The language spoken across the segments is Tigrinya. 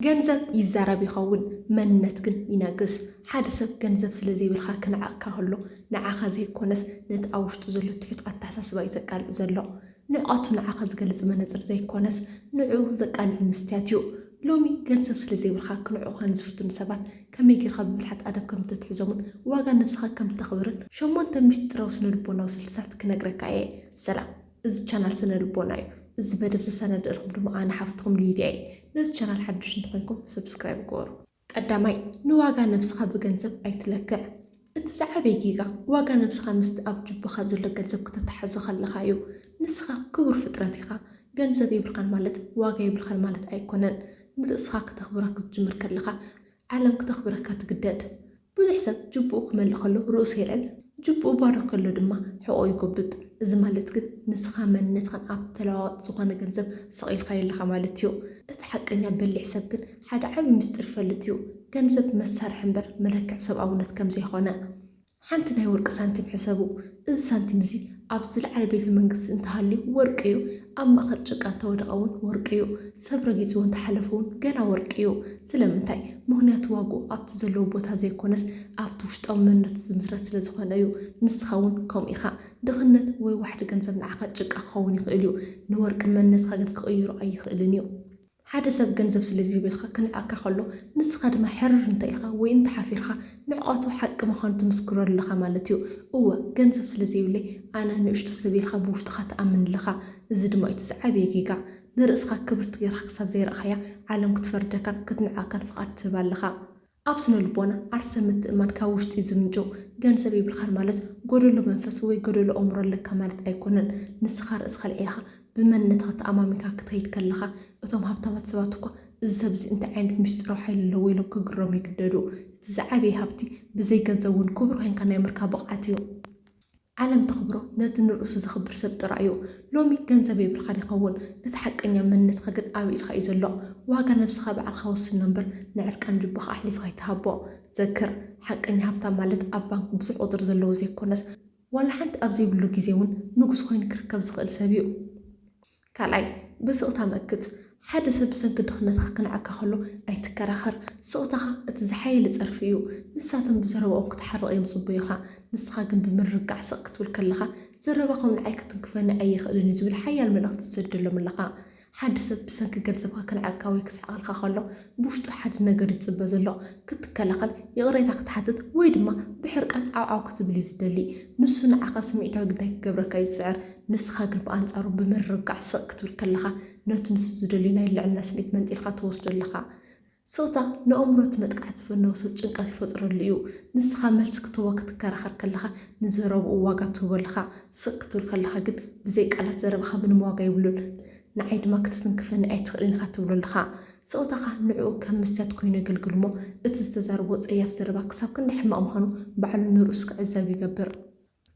ገንዘብ ይዛረብ ይኸውን መንነት ግን ይነግስ ሓደ ሰብ ገንዘብ ስለዚ ይብልኻ ክንዓካ ከሎ ንዓኻ ዘይኮነስ ነቲ ኣብ ውሽጡ ዘሎ ትሑት ኣተሓሳስባ ይዘቃልዕ ዘሎ ንዓቱ ንዓኻ ዝገልጽ መነጽር ዘይኮነስ ንዑ ዘቃልዕ መስትያት እዩ ሎሚ ገንዘብ ስለዚ ይብልኻ ክንዑ ዝፍትኑ ሰባት ከመይ ጌርካ ብብልሓት ኣደብ ከም ትሕዞምን ዋጋ ነብስኻ ከም ተኽብርን 8 ሚስጥራዊ ስነ ልቦናዊ ስልትታት ክነግረካ እየ ሰላም እዚ ቻናል ስነ ልቦና እዩ እዚ መደብ ዝሰነድ ኢልኩም ድማ ኣነ ሓፍትኩም ሊድያ እየ ነዚ ቻናል ሓድሽ እንትኮንኩም ሰብስክራይብ ግበሩ ቀዳማይ ንዋጋ ነብስኻ ብገንዘብ ኣይትለክዕ እቲ ዝዓበየ ጌጋ ዋጋ ነብስኻ ምስቲ ኣብ ጅብኻ ዘሎ ገንዘብ ክትተሓዞ ከለኻ እዩ ንስኻ ክቡር ፍጥረት ኢኻ ገንዘብ ይብልኻን ማለት ዋጋ ይብልኻን ማለት ኣይኮነን ንርእስኻ ክተኽብራ ክትጅምር ከለኻ ዓለም ክተኽብረካ ትግደድ ብዙሕ ሰብ ጅብኡ ክመልእ ከሎ ርእሱ ይልዕል ጅብኡ ባዶ ከሎ ድማ ሕቆ ይጎብጥ እዚ ማለት ግን ንስኻ መንነትኻን ኣብ ተለዋዋጢ ዝኾነ ገንዘብ ሰቂልካ የለኻ ማለት እዩ እቲ ሓቀኛ በሊሕ ሰብ ግን ሓደ ዓብይ ምስጢር ይፈልጥ እዩ ገንዘብ መሳርሒ እምበር መለክዕ ሰብኣውነት ከም ዘይኾነ ሓንቲ ናይ ወርቂ ሳንቲም ሕሰቡ እዚ ሳንቲም እዚ ኣብ ዝለዓለ ቤተ መንግስቲ እንተሃልዩ ወርቂ እዩ ኣብ ማእኸል ጭቃ እንተወደቐ እውን ወርቂ እዩ ሰብ ረጊፅዎ እንተሓለፈ እውን ገና ወርቂ እዩ ስለምንታይ ምክንያቱ ዋግኡ ኣብቲ ዘለዎ ቦታ ዘይኮነስ ኣብቲ ውሽጣዊ መንነቱ ዝምስረት ስለ ዝኾነ እዩ ንስኻ እውን ከምኡ ኢኻ ድኽነት ወይ ዋሕዲ ገንዘብ ንዓኻ ጭቃ ክኸውን ይኽእል እዩ ንወርቂ መንነትካ ግን ክቕይሮ ኣይኽእልን እዩ ሓደ ሰብ ገንዘብ ስለዚ ይብልካ ክንዓካ ከሎ ንስኻ ድማ ሕርር እንታይ ኢኻ ወይ እንተሓፊርካ ንዕቐቱ ሓቂ ምዃኑ ትምስክረሉ ኣለኻ ማለት እዩ እወ ገንዘብ ስለዚ ይብለይ ኣነ ንእሽቶ ሰብ ኢልካ ብውሽጥኻ ተኣምን ኣለኻ እዚ ድማ እቲ ዝዓበየ ጌጋ ንርእስኻ ክብርቲ ጌርካ ክሳብ ዘይረኣኻያ ዓለም ክትፈርደካን ክትንዓካን ፍቓድ ትህብ ኣለኻ ኣብ ስነ ልቦና ዓርሰ ምትእምማን ካብ ውሽጢ ዝምንጩ ገንዘብ ይብልኻን ማለት ጎደሎ መንፈስ ወይ ጎደሎ ኣእምሮ ኣለካ ማለት ኣይኮነን ንስኻ ርእስኻ ልዒልኻ ብመንነትካ ተኣማሚንካ ክትከይድ ከለኻ እቶም ሃብታማት ሰባት እኮ እዚ ሰብ እዚ እንታይ ዓይነት ምስጢራዊ ሓይሊ ኣለዎ ኢሎም ክግረሙ ይግደዱ እቲ ዝዓበየ ሃብቲ ብዘይ ገንዘብ እውን ክቡር ኮይንካ ናይ ምርካብ ብቕዓት እዩ ዓለም ተኽብሮ ነቲ ንርእሱ ዘኽብር ሰብ ጥራይ እዩ ሎሚ ገንዘብ ይብልካ ይኸውን እቲ ሓቀኛ መንነትካ ግን ኣብ ኢድካ እዩ ዘሎ ዋጋ ነብስኻ በዓልካ ወስኖ እምበር ንዕርቃን ጅብኻ ኣሕሊፍካ ይትሃቦ ዘክር ሓቀኛ ሃብታም ማለት ኣብ ባንክ ብዙሕ ቁፅሪ ዘለዎ ዘይኮነስ ዋላ ሓንቲ ኣብ ዘይብሉ ግዜ እውን ንጉስ ኮይኑ ክርከብ ዝኽእል ሰብ እዩ ካልኣይ ብስቕታ መክት ሓደ ሰብ ብሰንኪ ድኽነትካ ክንዓካ ከሎ ኣይትከራኸር ስቕታኻ እቲ ዝሓየለ ፀርፊ እዩ ንሳቶም ብዘረብኦም ክትሓርቕ የምፅበዩኻ ንስኻ ግን ብምርጋዕ ስቕ ክትብል ከለኻ ዘረባኸም ንዓይ ክትንክፈኒ ኣይኽእልን ዝብል ሓያል መልእኽቲ ትሰደሎም ኣለኻ ሓደ ሰብ ብሰንኪ ገንዘብካ ክንዓካ ወይ ክስሕቐልካ ከሎ ብውሽጡ ሓደ ነገር ይፅበ ዘሎ ክትከላኸል የቕሬታ ክትሓትት ወይ ድማ ብሕርቃን ዓውዓው ክትብል እዩ ዝደሊ ንሱ ንዓኻ ስምዒታዊ ግዳይ ክገብረካ ይዝዕር ንስኻ ግን ብኣንጻሩ ብምርጋዕ ስቕ ክትብል ከለኻ ነቲ ንሱ ዝደልዩ ናይ ልዕልና ስምዒት መንጢልካ ትወስዶ ኣለኻ ስቕታ ንኣእምሮት መጥቃዕቲ ዝፈነወ ሰብ ጭንቀት ይፈጥረሉ እዩ ንስኻ መልሲ ክትህቦ ክትከራኸር ከለኻ ንዘረብኡ ዋጋ ትህቦ ኣለኻ ስቕ ክትብል ከለኻ ግን ብዘይ ቃላት ዘረብኻ ምንም ዋጋ ይብሉን ንዓይ ድማ ክትትንክፈኒ ኣይትኽእልን ኢኻ ትብሎ ኣለኻ ስቕታኻ ንዕኡ ከም መስትያት ኮይኑ የገልግል እሞ እቲ ዝተዛረቦ ፀያፍ ዘረባ ክሳብ ክንደይ ሕማቕ ምዃኑ ባዕሉ ንርእሱ ክዕዘብ ይገብር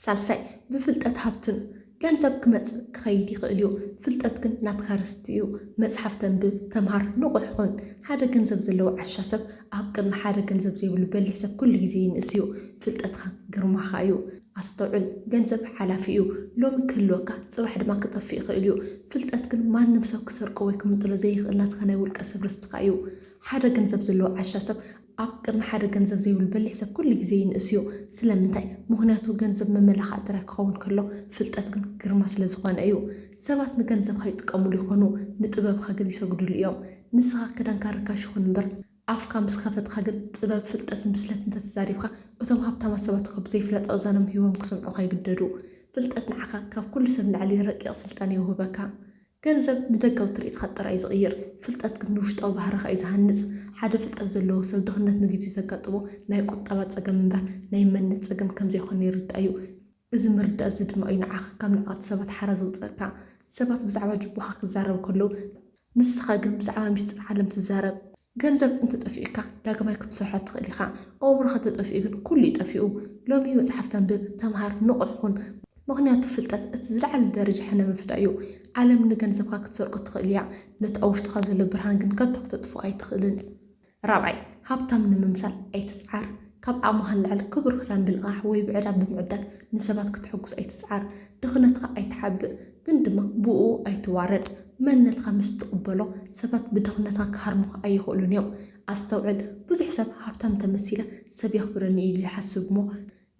ሳልሳይ ብፍልጠት ሃብትን ገንዘብ ክመፅእ ክኸይድ ይኽእል እዩ ፍልጠት ግን ናትካ ርስቲ እዩ መፅሓፍ ተንብብ ተምሃር ንቑሕ ኹን ሓደ ገንዘብ ዘለዎ ዓሻ ሰብ ኣብ ቅድሚ ሓደ ገንዘብ ዘይብሉ በሊሕ ሰብ ኩሉ ግዜ ይንእስ እዩ ፍልጠትካ ግርማኻ እዩ ኣስተውዕል ገንዘብ ሓላፊ እዩ ሎሚ ክህልወካ ፅባሕ ድማ ክጠፍእ ይኽእል እዩ ፍልጠት ግን ማንም ሰብ ክሰርቆ ወይ ክምጥሎ ዘይኽእል ናትካ ናይ ውልቀ ሰብ ርስትኻ እዩ ሓደ ገንዘብ ዘለዎ ዓሻ ሰብ ኣብ ቅድሚ ሓደ ገንዘብ ዘይብሉ በሊሕ ሰብ ኩሉ ግዜ ይንእስ እዩ ስለምንታይ ምክንያቱ ገንዘብ መመላኽዒ ጥራይ ክኸውን ከሎ ፍልጠት ግን ግርማ ስለ ዝኾነ እዩ ሰባት ንገንዘብካ ይጥቀሙሉ ይኾኑ ንጥበብካ ግን ይሰግዱሉ እዮም ንስኻ ክዳንካ ርካሽ ይኹን እምበር ኣፍካ ምስ ከፈትካ ግን ጥበብ ፍልጠትን ብስለት እንተተዛሪብካ እቶም ሃብታማት ሰባት እኮ ብዘይፍለጥ ኣእዛኖም ሂቦም ክሰምዑካ ይግደዱ ፍልጠት ንዓኻ ካብ ኩሉ ሰብ ንላዕሊ ረቂቕ ስልጣን ይውህበካ ገንዘብ ንደጋዊ ትርኢትካ ጥራይ ዝቕይር ፍልጠት ግን ንውሽጣዊ ባህርኻ እዩ ዝሃንፅ ሓደ ፍልጠት ዘለዎ ሰብ ድኽነት ንግዜ ዘጋጥሞ ናይ ቁጠባ ፀገም እምበር ናይ መንነት ፀገም ከም ዘይኮነ ይርዳእ እዩ እዚ ምርዳእ እዚ ድማ እዩ ንዓኻ ካብ ንዓቐት ሰባት ሓራ ዘውፅአካ ሰባት ብዛዕባ ጅቡኻ ክዛረቡ ከለዉ ንስኻ ግን ብዛዕባ ሚስጥር ዓለም ትዛረብ ገንዘብ እንተጠፊኡካ ዳግማይ ክትሰርሖ ትኽእል ኢኻ ኣእምሮኻ ተጠፊኡ ግን ኩሉ ይጠፊኡ ሎሚ መፅሓፍ ተንብብ ተምሃር ንቑሕ ኹን ምክንያቱ ፍልጠት እቲ ዝለዓለ ደረጃ ሕነ ምፍታእ እዩ ዓለም ንገንዘብካ ክትሰርቆ ትኽእል እያ ነቲ ኣብ ውሽጥኻ ዘሎ ብርሃን ግን ከቶ ክተጥፍኦ ኣይትኽእልን ራብዓይ ሃብታም ንምምሳል ኣይትፅዓር ካብ ዓቕምኻ ንላዕሊ ክቡር ክዳን ብልቓሕ ወይ ብዕዳግ ብምዕዳግ ንሰባት ክትሕጉስ ኣይትፅዓር ድኽነትካ ኣይትሓብእ ግን ድማ ብኡ ኣይትዋረድ منتها مستقبله سبت بدخنتها كهرمخ أي خلون يوم أستوعب بزح حساب هبتم تمثيله سب يخبرني اللي حسب مو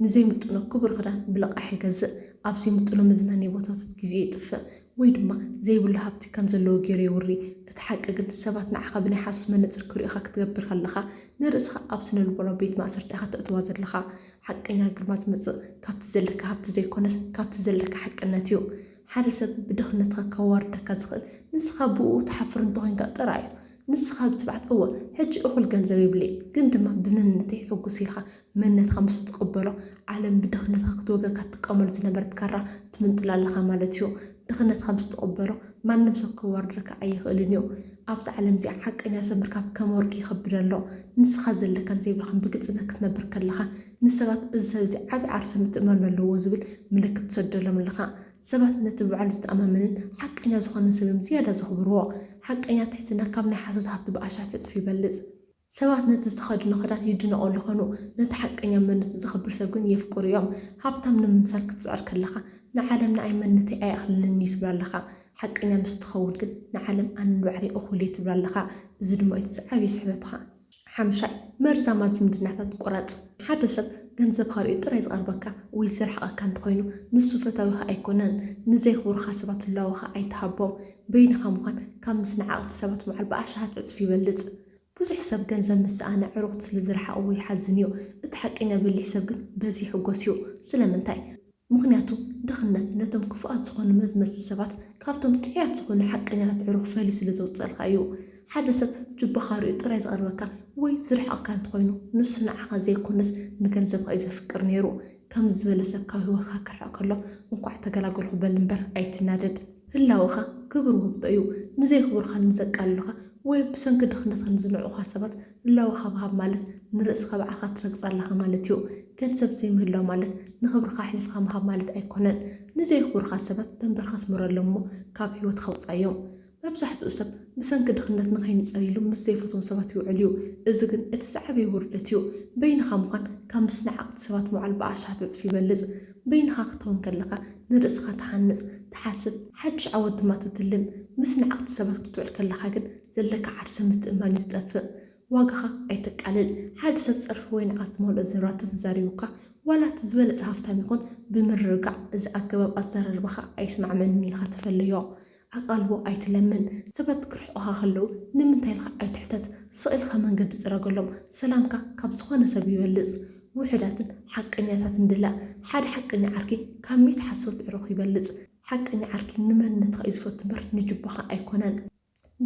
نزي متنا كبر غدا بلق حجز أبسي متنا مزناني بوتات جزء يطفى ويدما زي بقول هبتي كم زلوا جري وري تحقق السبات نعخ بني حاسس من تذكري أخاك تجبر خلخا نرسخ أبسنا البلا بيت ما صرت أخذ أتوازر لخا حق إنها قرمات مت كابت زلك هبت زي كونس كابت زلك حق النتيو حارسة بدخنتها كواردك زخل نسخة بو تحفر انتوهن كأتراي نسخة بتبعت أول حج أخل جنزبي بلي قندما بمنتي حقو سيلخا منت خمس تقبله عالم بدخنتها كتوغا كتقامل زنبرت كارا تمنطلا لخا مالتيو دخنت خمس تقبله ما نمسك كواردك أي خلنيو أبز عالم زي حق إنها سمركاب كمورك يخبر الله نسخة زلك كان زي بالخم بقلت إنها كتنبر كلخا نسبات الزاوي زي عبي عرسة متأمل من لوزبل ملك تصدر لهم لخا سبات نتبع على استأمام منن حق إنها زخون نسبهم زيادة زخبروه حق إنها تحتنا كابنا حاسوت هابتو بأشعة في بلز سبات نتزخد نخدان يجنا أول لخانو نتحق إنها من نتزخبر سبقن يفكر يوم هابتا من المثال كتسعر كلخا نعلمنا أي من نتي أي أخلنا النسبة لخا حق إنها مستخول كن نعلم أن الوعري أخولي تبرا لخا زد ما يتزعب يسحبتها حمشاي مرزا ما زمدنا تتقرات حدثت ገንዘብ ካሪኡ ጥራይ ዝቐርበካ ወይ ስራሕ ኣካንት ኮይኑ ንሱ ፈታዊኻ ኣይኮነን ንዘይኽቡር ሰባት ለዋኻ ኣይተሃቦም በይንኻ ምዃን ካብ ምስንዓቕቲ ሰባት መዓል ብኣሽሃት ዕፅፊ ይበልፅ ብዙሕ ሰብ ገንዘብ ምስኣነ ዕሩቕቲ ስለ ዝረሓቕ ወይ ሓዝን እዩ እቲ ሓቀኛ ብልሕ ሰብ ግን በዚ ሕጎስ እዩ ስለምንታይ ምክንያቱ ድኽነት ነቶም ክፉኣት ዝኾኑ መዝመስ ሰባት ካብቶም ጥዕያት ዝኾኑ ሓቀኛታት ዕሩቕ ፈሊዩ ስለ ዘውፅአልካ እዩ ሓደ ሰብ ጅባ ካሪኡ ጥራይ ዝቐርበካ ወይ ዝርሕቕካ እንተኾይኑ ንሱ ንዓኻ ዘይኮነስ ንገንዘብካ እዩ ዘፍቅር ነይሩ ከም ዝበለ ሰብ ካብ ሂወትካ ክርሕቕ ከሎ እንኳዕ ተገላገልኩ በል እምበር ኣይትናደድ ህላወኻ ክብር ውህብቶ እዩ ንዘይክብርካ ንዘቃልሉኻ ወይ ብሰንኪ ድኽነትካ ንዝንዕቑኻ ሰባት ህላወኻ ብሃብ ማለት ንርእስኻ በዓኻ ትረግፅ ኣለኻ ማለት እዩ ገንዘብ ዘይምህላው ማለት ንኽብርካ ኣሕሊፍካ ምሃብ ማለት ኣይኮነን ንዘይክብርካ ሰባት ደንበርካ ስምረሎም እሞ ካብ ሂወትካ ውፃዮም መብዛሕትኡ ሰብ ብሰንኪ ድኽነት ንኸይንፀሊሉ ምስ ዘይፈትዎም ሰባት ይውዕል እዩ እዚ ግን እቲ ዝዓበየ ውርደት እዩ በይንኻ ምዃን ካብ ምስናዓቕቲ ሰባት ምዓል ብኣሽሓት ዕፅፊ ይበልፅ በይንኻ ክትውን ከለኻ ንርእስኻ ትሓንፅ ትሓስብ ሓድሽ ዓወት ድማ ትትልም ምስናዓቕቲ ሰባት ክትውዕል ከለኻ ግን ዘለካ ዓርሰ ምትእምማን ዝጠፍእ ዋጋኻ ኣይተቃልል ሓደ ሰብ ፀርፊ ወይ ንዓት ዝመልኦ ዘብራት ተዛሪቡካ ዋላ እቲ ዝበለፀ ሃፍታም ይኹን ብምርግጋዕ እዚ ኣገባብ ኣዘራርባኻ ኣይስማዕመንን ኢልካ ተፈለዮ ኣቃልቦ ኣይትለምን ሰባት ክርሕቑኻ ከለዉ ንምንታይ ኢልካ ኣይትሕተት ስቕኢልካ መንገዲ ፅረገሎም ሰላምካ ካብ ዝኾነ ሰብ ይበልፅ ውሕዳትን ሓቀኛታትን ድላእ ሓደ ሓቀኛ ዓርኪ ካብ ሚእቲ ሓሰውቲ ዕሩኽ ይበልፅ ሓቀኛ ዓርኪ ንመንነትካ እዩ ዝፈቱ እምበር ንጅባኻ ኣይኮነን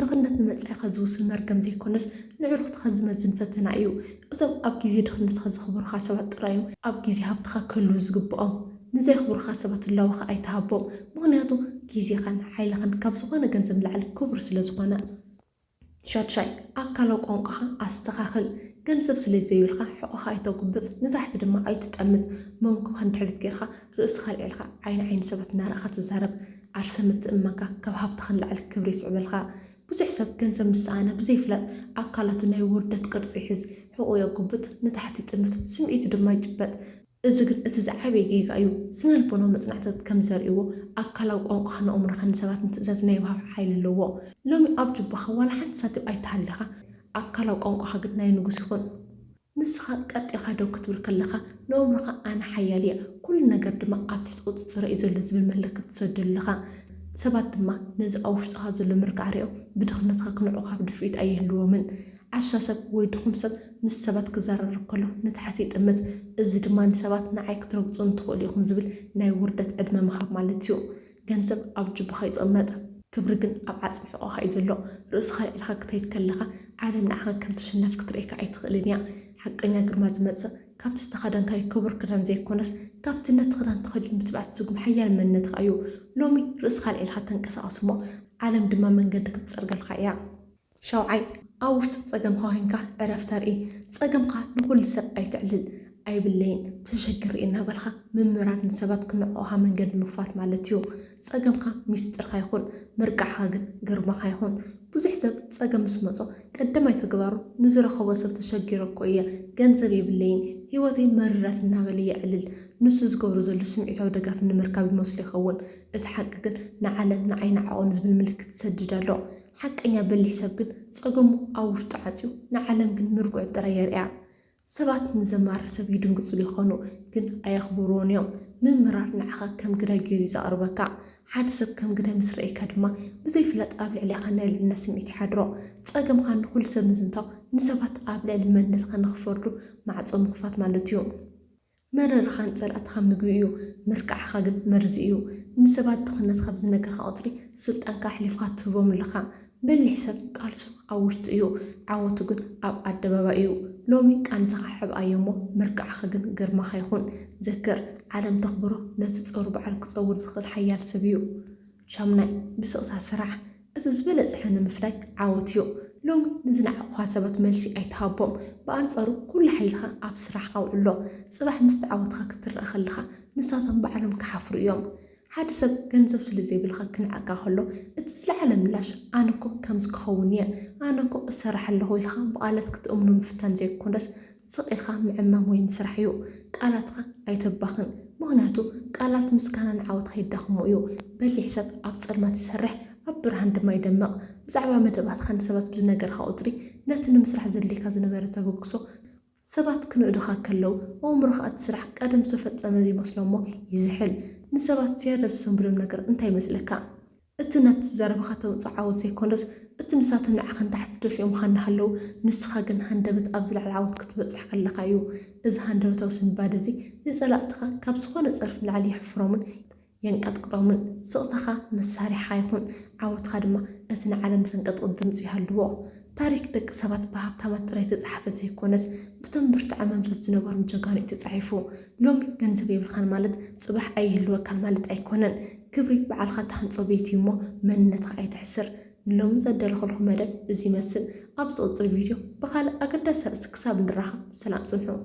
ድኽነት ንመጻኢኻ ዝውስን መርገም ዘይኮነስ ንዕሩኽትኻ ዝመዝን ፈተና እዩ እቶም ኣብ ግዜ ድኽነትካ ዝኽብሩኻ ሰባት ጥራዮም ኣብ ግዜ ሃብትኻ ክህልው ዝግብኦም ንዘይኽብሩኻ ሰባት ህላወኻ ኣይተሃቦም ምክንያቱ ግዜኻን ሓይልኻን ካብ ዝኾነ ገንዘብ ላዕሊ ክቡር ስለ ዝኾነ ሻድሻይ ኣካላዊ ቋንቋኻ ኣስተኻኽል ገንዘብ ስለ ዘይብልካ ሕቑኻ ኣይተጉብጥ ንታሕቲ ድማ ኣይትጠምት መንኩብካ ንድሕሪት ጌርካ ርእስኻ ልዕልካ ዓይኒ ሰባት እናርኣኻ ትዛረብ ዓርሰ ምትእምማንካ ካብ ሃብትኻ ንላዕሊ ክብሪ ይስዕበልካ ብዙሕ ሰብ ገንዘብ ምስኣነ ብዘይፍላጥ ኣካላቱ ናይ ውርደት ቅርፂ ይሕዝ ሕቑ የጉብጥ ንታሕቲ ይጥምት ስምዒቱ ድማ ይጭበጥ እዚ ግን እቲ ዝዓበየ ጌጋ እዩ ስነልቦናዊ መፅናዕትታት ከም ዘርእይዎ ኣካላዊ ቋንቋኻ ንኣእምሮኻ ንሰባት ንትእዛዝ ናይ ምሃብ ሓይሊ ኣለዎ ሎሚ ኣብ ጅባኻ ዋላ ሓንቲ ሳቲም ኣይተሃልኻ ኣካላዊ ቋንቋኻ ግን ናይ ንጉስ ይኹን ንስኻ ቀጢልካ ደው ክትብል ከለኻ ንኣእምሮኻ ኣነ ሓያል እየ ኩሉ ነገር ድማ ኣብ ትሕቲ ቁፅፅር እዩ ዘሎ ዝብል መለክት ትሰድለኻ ሰባት ድማ ነዚ ኣብ ውሽጥኻ ዘሎ ምርጋዕ ሪኦም ብድኽነትካ ክንዕቑካ ብድፍኢት ኣይህልዎምን ዓሻ ሰብ ወይ ድኹም ሰብ ምስ ሰባት ክዘራረብ ከሎ ንታሕቲ ይጥምት እዚ ድማ ንሰባት ንዓይ ክትረግፁን ትኽእሉ ኢኹም ዝብል ናይ ውርደት ዕድመ ምሃብ ማለት እዩ ገንዘብ ኣብ ጅቡኻ ይቕመጥ ክብሪ ግን ኣብ ዓፅሚ ሕቑኻ እዩ ዘሎ ርእስኻ ልዕልካ ክትከይድ ከለኻ ዓለም ንዓኻ ከም ተሸናፊ ክትርእየካ ኣይትኽእልን እያ ሓቀኛ ግርማ ዝመፅእ ካብቲ ዝተኸደንካዮ ክቡር ክዳን ዘይኮነስ ካብቲ ነቲ ክዳን ተኸዲኑ ብትባዕቲ ዝጉም ሓያል መንነትካ እዩ ሎሚ ርእስኻ ልዕልካ ተንቀሳቐስ እሞ ዓለም ድማ መንገዲ ክትፀርገልካ እያ ሻውዓይ ኣብ ውሽጢ ፀገምካ ኮይንካ ዕረፍቲ ርኢ ፀገምካ ንኩሉ ሰብ ኣይትዕልል ኣይብለይን ተሸግር ኢና በልኻ ምምራር ንሰባት ክንዕቑኻ መንገዲ ምኽፋት ማለት እዩ ፀገምካ ሚስጥርካ ይኹን ምርቃዕካ ግን ግርማካ ይኹን ብዙሕ ሰብ ፀገም ምስ መፆ ቀዳማይ ተግባሩ ንዝረኸቦ ሰብ ተሸጊሮ እኮ እየ ገንዘብ የብለይን ሂወተይ መሪራት እናበለ ይዕልል ንሱ ዝገብሮ ዘሎ ስምዒታዊ ደጋፍ ንምርካብ ይመስሉ ይኸውን እቲ ሓቂ ግን ንዓለም ንዓይንዓቆን ዝብል ምልክት ትሰድድ ኣሎ ሓቀኛ በሊሕ ሰብ ግን ፀገሙ ኣብ ውሽጡ ዓፅዩ ንዓለም ግን ምርጉዕ ጥራይ የርያ ሰባት ንዘማርሕ ሰብ ይድንግፅሉ ይኾኑ ግን ኣየኽብርዎን እዮም ምምራር ንዓኻ ከም ግዳይ ገይሩ ዘቕርበካ ሓደ ሰብ ከም ግዳይ ምስ ረአይካ ድማ ብዘይፍለጥ ኣብ ልዕሊኻ ናይ ልዕልና ስምዒት ይሓድሮ ፀገምካ ንኩሉ ሰብ ምዝንታው ንሰባት ኣብ ልዕሊ መንነትካ ንኽፈርዱ ማዕፆ ምኽፋት ማለት እዩ መረርኻን ፀላእትኻ ምግቢ እዩ ምርቃዕኻ ግን መርዚ እዩ ንሰባት ድኽነትካ ብዝነገርካ ቁፅሪ ስልጣንካ ኣሕሊፍካ ትህቦም ኣለኻ በሊሕ ሰብ ቃልሱ ኣብ ውሽጢ እዩ ዓወቱ ግን ኣብ ኣደባባይ እዩ ሎሚ ቃንዝኻ ሕብኣዮ እሞ ምርቃዕኻ ግን ግርማኻ ይኹን ዘክር ዓለም ተኽብሮ ነቲ ፀሩ በዓል ክፀውር ዝኽእል ሓያል ሰብ እዩ ሻምናይ ብስቕታ ስራሕ እቲ ዝበለፅሐ ንምፍላይ ዓወት እዩ ሎሚ ንዝነዓቑኻ ሰባት መልሲ ኣይተሃቦም ብኣንፃሩ ኩሉ ሓይልኻ ኣብ ስራሕካ ውዕሎ ፅባሕ ምስቲ ዓወትካ ክትረአ ከለኻ ንሳቶም ባዕሎም ክሓፍሩ እዮም ሓደ ሰብ ገንዘብ ስለ ዘይብልካ ክንዓካ ከሎ እቲ ዝለዓለ ምላሽ ኣነኮ ከምዚ ክኸውን እየ ኣነኮ እሰራሕ ኣለኹ ኢልካ ብቓላት ክትእምኑ ምፍታን ዘይኮነስ ስቕ ምዕማም ወይ ምስራሕ እዩ ቃላትካ ኣይተባኽን ምክንያቱ ቃላት ምስጋናን ዓወትካ ይዳኽሞ እዩ በሊሕ ሰብ ኣብ ፀልማት ይሰርሕ ኣብ ብርሃን ድማ ይደምቕ ብዛዕባ መደባትካ ንሰባት ብዝነገርካ ቁፅሪ ነቲ ንምስራሕ ዘድልየካ ዝነበረ ተበግሶ ሰባት ክንእዱኻ ከለው ኣእምሮኻ እቲ ስራሕ ቀደም ዝተፈፀመ ይመስሎ እሞ ይዝሕል ንሰባት ዝያዳ ዝሰንብሎም ነገር እንታይ ይመስለካ እቲ ናት ዘረብካ ተምፅኦ ዓወት ዘይኮነስ እቲ ንሳቶም ንዓኸን ታሕቲ ደፊኦምካ እናሃለው ንስኻ ግን ሃንደበት ኣብ ዝለዕለ ዓወት ክትበፅሕ ከለካ እዩ እዚ ሃንደበታዊ ስንባደ እዚ ንፀላእትኻ ካብ ዝኾነ ፀርፍ ንላዕሊ ይሕፍሮምን የንቀጥቅጦምን ስቕታኻ መሳሪሕካ ይኹን ዓወትካ ድማ እቲ ንዓለም ዘንቀጥቅጥ ድምፂ ይሃልዎ ታሪክ ደቂ ሰባት ብሃብታማት ጥራይ ተፃሓፈ ዘይኮነስ ብቶም ብርቱዕ መንፈስ ዝነበሩ ጀጋኑ ተፃሒፉ ሎሚ ገንዘብ የብልካን ማለት ፅባሕ ኣይህልወካን ማለት ኣይኮነን ክብሪ በዓልካ ተሃንፆ ቤት እዩ እሞ መንነትካ ኣይትሕስር ንሎሚ ዘዳለኹልኩ መደብ እዚ ይመስል ኣብ ዝቕፅል ቪድዮ ብካልእ ኣገዳሲ ርእሲ ክሳብ ንራኸብ ሰላም ፅንሑ